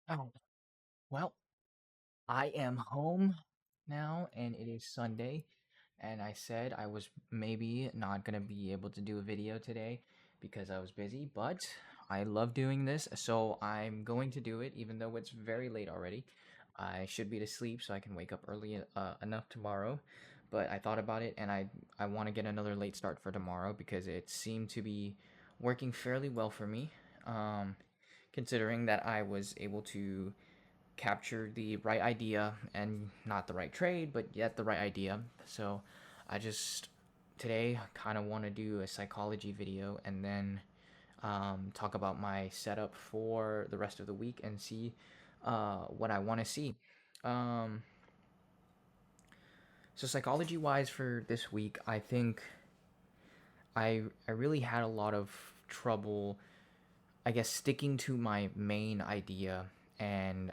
Oh, well, I am home now and it is Sunday. And I said I was maybe not going to be able to do a video today because I was busy, but I love doing this. So I'm going to do it even though it's very late already. I should be to sleep so I can wake up early enough tomorrow. But I thought about it and I want to get another late start for tomorrow because it seemed to be working fairly well for me. Um, Considering that I was able to capture the right idea and not the right trade, but yet the right idea. So I just today kind of want to do a psychology video and then talk about my setup for the rest of the week and see what I want to see. Um, so psychology wise for this week, I think I really had a lot of trouble, I guess, sticking to my main idea and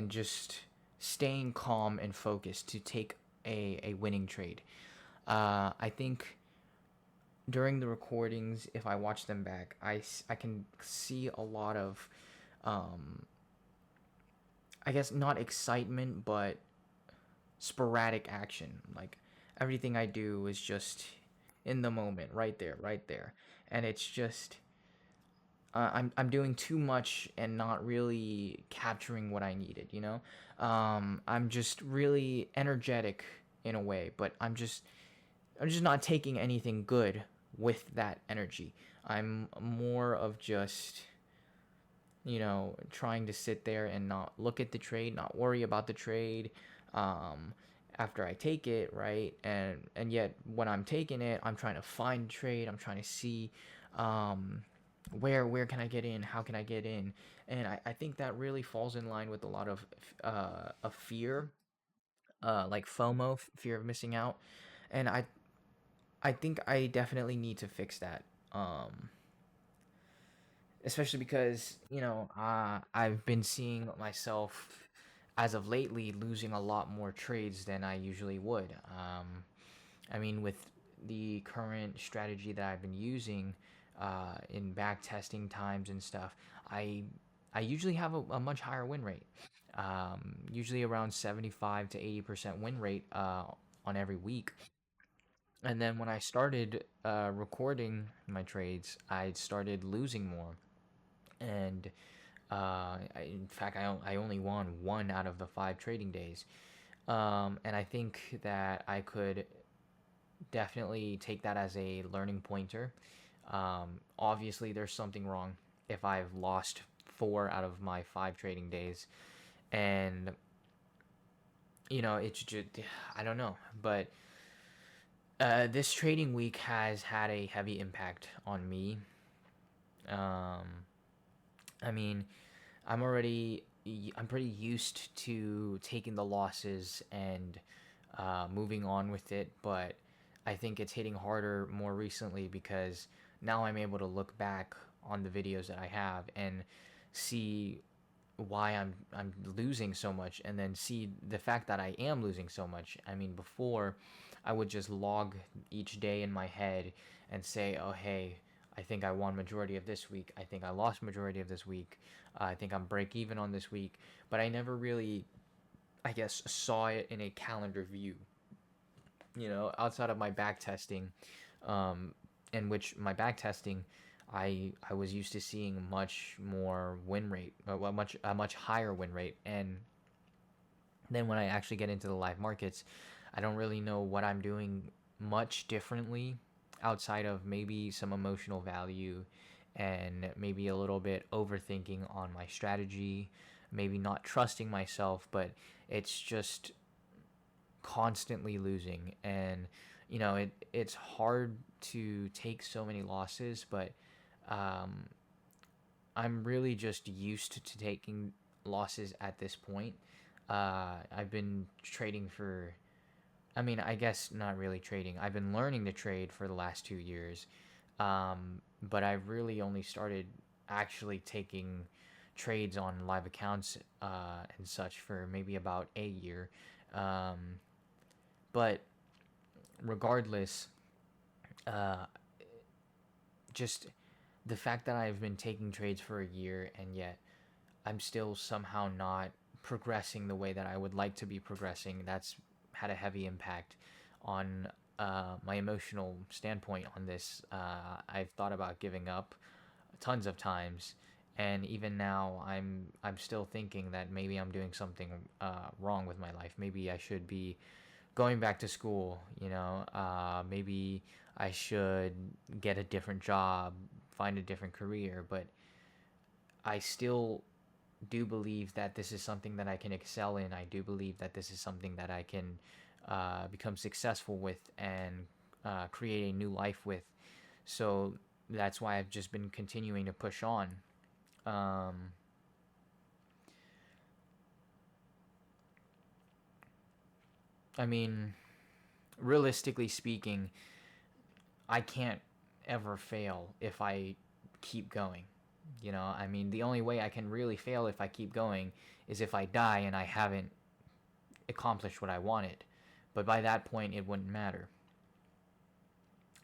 just staying calm and focused to take a winning trade. I think during the recordings, if I watch them back, I can see a lot of, um, I guess, not excitement, but sporadic action. Like everything I do is just in the moment, right there, right there. And it's just, I'm doing too much and not really capturing what I needed, you know? I'm just really energetic in a way, but I'm just not taking anything good with that energy. I'm more of just, trying to sit there and not look at the trade, not worry about the trade. Um, After I take it, right? And yet when I'm taking it, I'm trying to find trade. I'm trying to see um, where can I get in? How can I get in? And I think that really falls in line with a lot of fear, like FOMO, fear of missing out. And I think I definitely need to fix that. Especially because I've been seeing myself as of lately losing a lot more trades than I usually would. I mean, with the current strategy that I've been using in back testing times and stuff, I I usually have a much higher win rate. Usually around 75 to 80% win rate on every week. And then when I started recording my trades, I started losing more. And in fact, I only won one out of the five trading days. And I think that I could definitely take that as a learning pointer. Obviously, there's something wrong if I've lost four out of my five trading days. And, it's just, I don't know. But this trading week has had a heavy impact on me. Um, I mean, I'm pretty used to taking the losses and moving on with it, but I think it's hitting harder more recently because now I'm able to look back on the videos that I have and see why I'm losing so much and then see the fact that I am losing so much. I mean, before I would just log each day in my head and say, "Oh, hey, I think I won majority of this week. I think I lost majority of this week. I think I'm break even on this week." But I never really, I guess, saw it in a calendar view, outside of my back testing, um, in which my back testing, I was used to seeing much more win rate, well, a much higher win rate, and then when I actually get into the live markets, I don't really know what I'm doing much differently outside of maybe some emotional value and maybe a little bit overthinking on my strategy, maybe not trusting myself, but it's just constantly losing. And it's hard to take so many losses, but um, I'm really just used to taking losses at this point. I've been trading for, I mean, I guess not really trading. I've been learning to trade for the last 2 years, but I've really only started actually taking trades on live accounts and such for maybe about a year. Um, but regardless, uh, just the fact that I've been taking trades for a year and yet I'm still somehow not progressing the way that I would like to be progressing, that's had a heavy impact on my emotional standpoint on this. I've thought about giving up tons of times, and even now I'm still thinking that maybe I'm doing something wrong with my life. Maybe I should be going back to school. Maybe I should get a different job, find a different career. But I still do believe that this is something that I can excel in. I do believe that this is something that I can become successful with and create a new life with. So that's why I've just been continuing to push on. Um, I mean, realistically speaking, I can't ever fail if I keep going. I mean, the only way I can really fail if I keep going is if I die and I haven't accomplished what I wanted. But by that point, it wouldn't matter.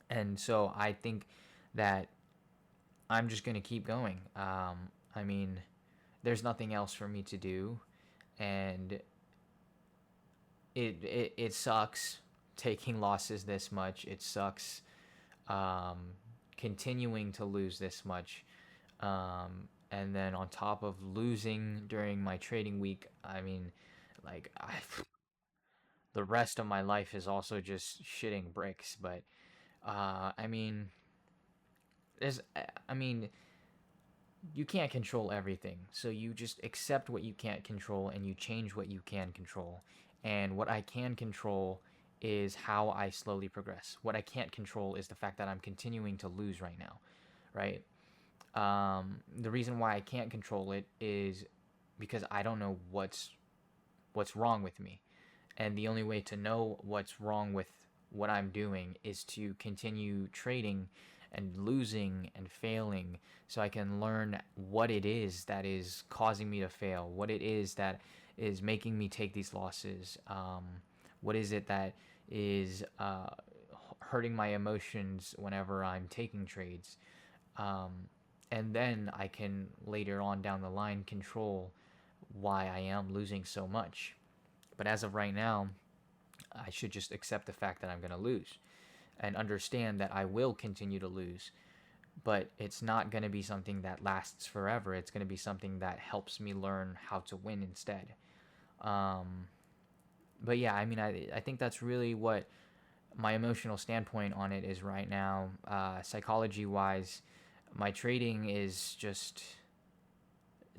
And so I think that I'm just going to keep going. I mean, there's nothing else for me to do. And it sucks taking losses this much. It sucks um, continuing to lose this much. And then on top of losing during my trading week, I mean, the rest of my life is also just shitting bricks. But I mean, there's, I mean, you can't control everything. So you just accept what you can't control and you change what you can control. And what I can control is how I slowly progress. What I can't control is the fact that I'm continuing to lose right now, right? The reason why I can't control it is because I don't know what's wrong with me. And the only way to know what's wrong with what I'm doing is to continue trading and losing and failing so I can learn what it is that is causing me to fail, what it is that is making me take these losses, what is it that is hurting my emotions whenever I'm taking trades. Um, and then I can later on down the line control why I am losing so much. But as of right now, I should just accept the fact that I'm going to lose and understand that I will continue to lose. But it's not going to be something that lasts forever. It's going to be something that helps me learn how to win instead. Um, but yeah, I mean, I think that's really what my emotional standpoint on it is right now. Psychology wise, my trading is just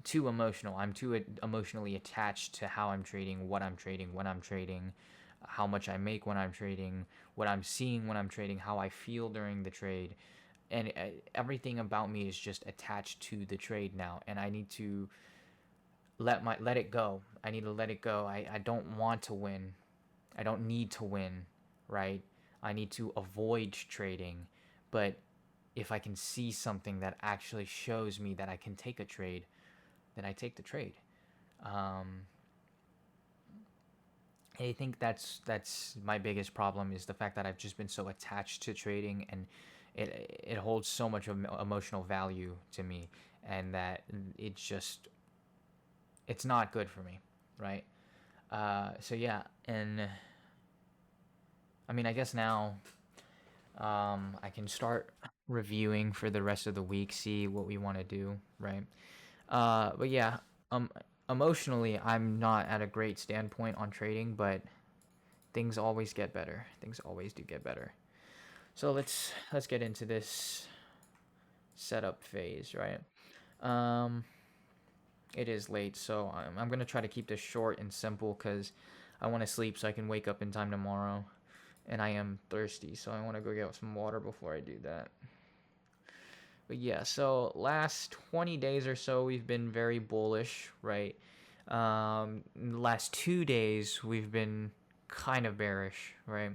too emotional. I'm too emotionally attached to how I'm trading, what I'm trading, when I'm trading, how much I make when I'm trading, what I'm seeing when I'm trading, how I feel during the trade. And everything about me is just attached to the trade now, and I need to let it go. I need to let it go. I don't want to win. I don't need to win, right? I need to avoid trading. But if I can see something that actually shows me that I can take a trade, then I take the trade. Um, I think that's my biggest problem is the fact that I've just been so attached to trading, and it holds so much emotional value to me, and that it's not good for me, right? So yeah, and I mean, I guess now I can start reviewing for the rest of the week, see what we want to do, right? But yeah, um, emotionally, I'm not at a great standpoint on trading, but things always get better. Things always do get better. So let's get into this setup phase, right? Um, it is late, so I'm gonna try to keep this short and simple because I want to sleep so I can wake up in time tomorrow, and I am thirsty, so I want to go get some water before I do that. But yeah, so last 20 days or so, we've been very bullish, right? The last 2 days, we've been kind of bearish, right?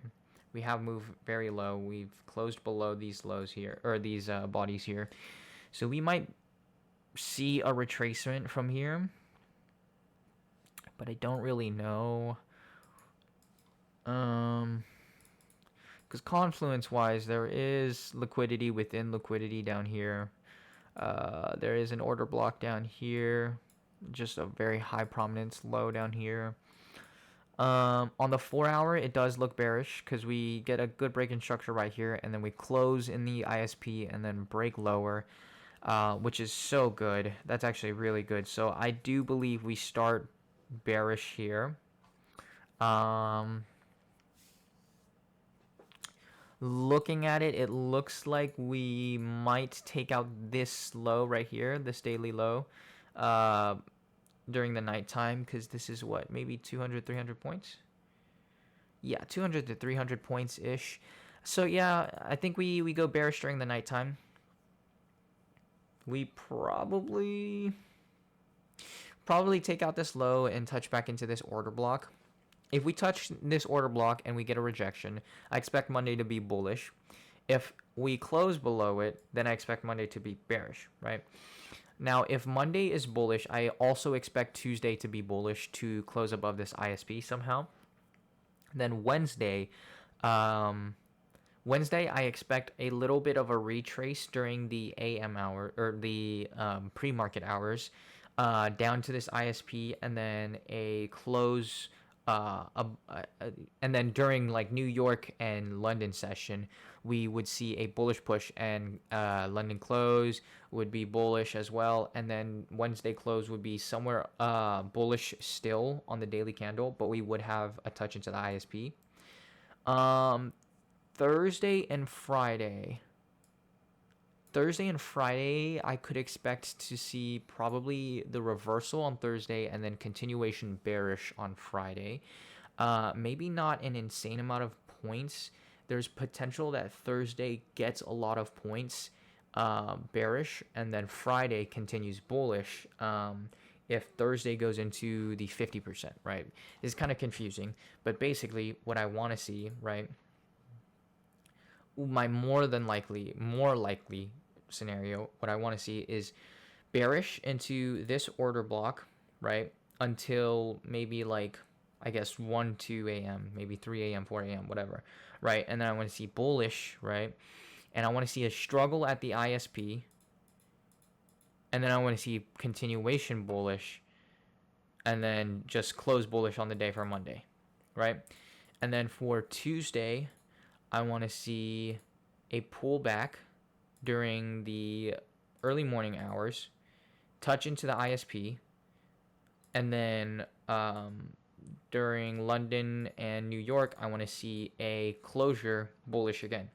We have moved very low. We've closed below these lows here, or these bodies here. So we might see a retracement from here, but I don't really know. Um, because confluence wise, there is liquidity within liquidity down here. There is an order block down here, just a very high prominence low down here. On the 4 hour, it does look bearish because we get a good break in structure right here, and then we close in the ISP and then break lower, which is so good. That's actually really good. So I do believe we start bearish here. Um, Looking at it, it looks like we might take out this low right here, this daily low, uh, during the nighttime, because this is what, maybe 200, 300 points? Yeah, 200 to 300 points ish. So yeah, I think we go bearish during the nighttime. We probably take out this low and touch back into this order block. If we touch this order block and we get a rejection, I expect Monday to be bullish. If we close below it, then I expect Monday to be bearish, right? Now, if Monday is bullish, I also expect Tuesday to be bullish to close above this ISP somehow. Then um, Wednesday, I expect a little bit of a retrace during the AM hour or the pre-market hours, down to this ISP, and then a close. And then during like New York and London session, we would see a bullish push, and London close would be bullish as well, and then Wednesday close would be somewhere bullish still on the daily candle, but we would have a touch into the ISP. Um, Thursday and Friday. Thursday and Friday, I could expect to see probably the reversal on Thursday and then continuation bearish on Friday. Maybe not an insane amount of points. There's potential that Thursday gets a lot of points, bearish, and then Friday continues bullish. If Thursday goes into the 50%, right? It's kind of confusing, but basically what I want to see, right? My more likely scenario, what I want to see is bearish into this order block, right? Until maybe like, I guess 1, 2 a.m., maybe 3 a.m., 4 a.m., whatever, right? And then I want to see bullish, right? And I want to see a struggle at the ISP. And then I want to see continuation bullish, and then just close bullish on the day for Monday, right? And then for Tuesday, I want to see a pullback during the early morning hours, touch into the ISP, and then during London and New York, I want to see a closure bullish again.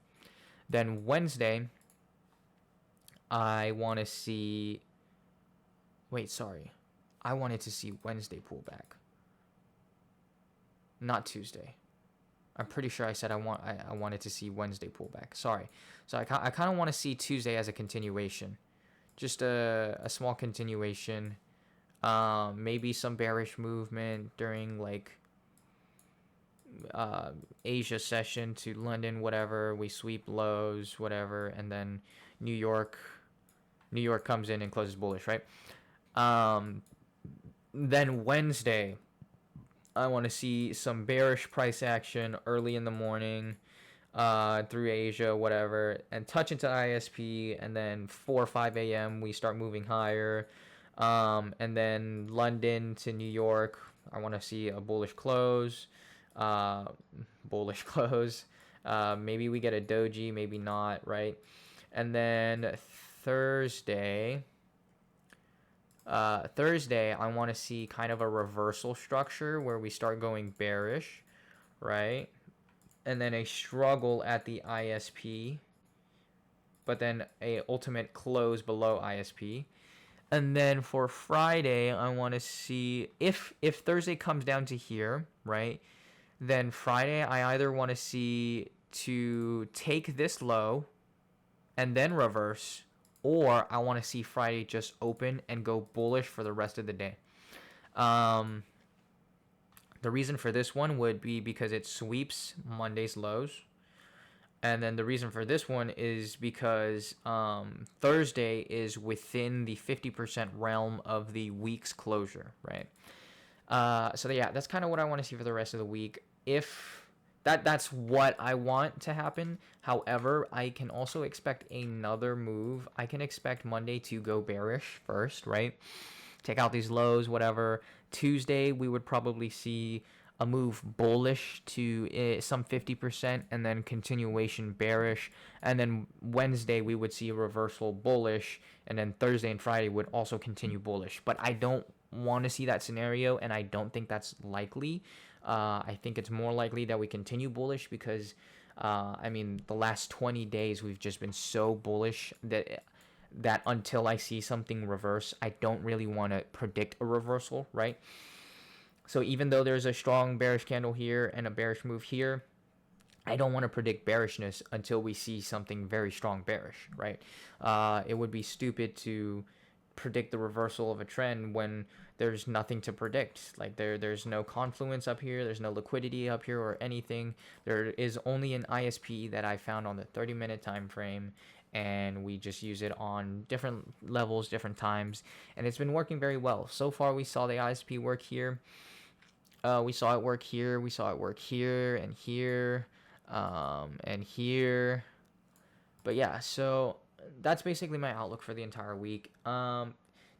Then Wednesday, I want to see. Wait, sorry. I wanted to see Wednesday pullback, not Tuesday. I'm pretty sure I said I wanted to see Wednesday pullback. Sorry. So I kind of want to see Tuesday as a continuation, just a small continuation. Maybe some bearish movement during like Asia session to London, whatever. We sweep lows, whatever, and then New York. New York comes in and closes bullish, right? Then Wednesday, I want to see some bearish price action early in the morning, through Asia, whatever, and touch into ISP, and then 4 or 5 a.m. we start moving higher, and then London to New York, I want to see a bullish close, uh, bullish close. Maybe we get a doji, maybe not, right? And then Thursday. Thursday, I want to see kind of a reversal structure where we start going bearish, right? And then a struggle at the ISP, but then a ultimate close below ISP. And then for Friday, I want to see if Thursday comes down to here, right? Then Friday, I either want to see to take this low and then reverse, or I want to see Friday just open and go bullish for the rest of the day. The reason for this one would be because it sweeps Monday's lows. And then the reason for this one is because Thursday is within the 50% realm of the week's closure, right? So yeah, that's kind of what I want to see for the rest of the week. If That's what I want to happen. However, I can also expect another move. I can expect Monday to go bearish first, right? Take out these lows, whatever. Tuesday, we would probably see a move bullish to some 50% and then continuation bearish. And then Wednesday, we would see a reversal bullish. And then Thursday and Friday would also continue bullish. But I don't want to see that scenario, and I don't think that's likely. I think it's more likely that we continue bullish because, I mean, the last 20 days we've just been so bullish that until I see something reverse, I don't really want to predict a reversal, right? So even though there's a strong bearish candle here and a bearish move here, I don't want to predict bearishness until we see something very strong bearish, right? It would be stupid to predict the reversal of a trend when there's nothing to predict. Like there's no confluence up here, there's no liquidity up here or anything. There is only an ISP that I found on the 30-minute time frame, and we just use it on different levels, different times, and it's been working very well. So far, we saw the ISP work here. We saw it work here. We saw it work here and here, and here. But yeah, so that's basically my outlook for the entire week.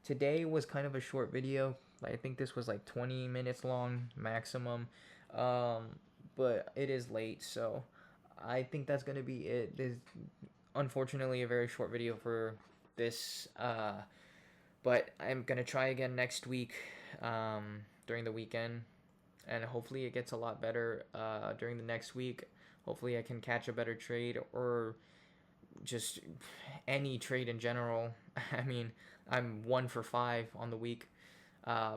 Today was kind of a short video. I think this was like 20 minutes long maximum. Um, but it is late, so I think that's gonna be it. This unfortunately a very short video for this. But I'm gonna try again next week, during the weekend, and hopefully it gets a lot better during the next week. Hopefully I can catch a better trade or just any trade in general. I mean, I'm 1 for 5 on the week.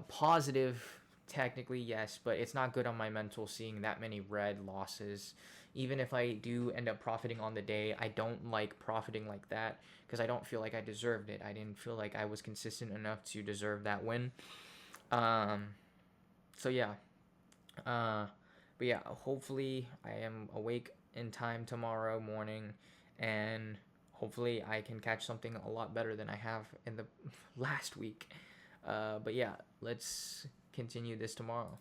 Positive, technically, yes, but it's not good on my mental seeing that many red losses. Even if I do end up profiting on the day, I don't like profiting like that because I don't feel like I deserved it. I didn't feel like I was consistent enough to deserve that win. Um, so yeah. But yeah, hopefully I am awake in time tomorrow morning, and hopefully I can catch something a lot better than I have in the last week. But yeah, let's continue this tomorrow.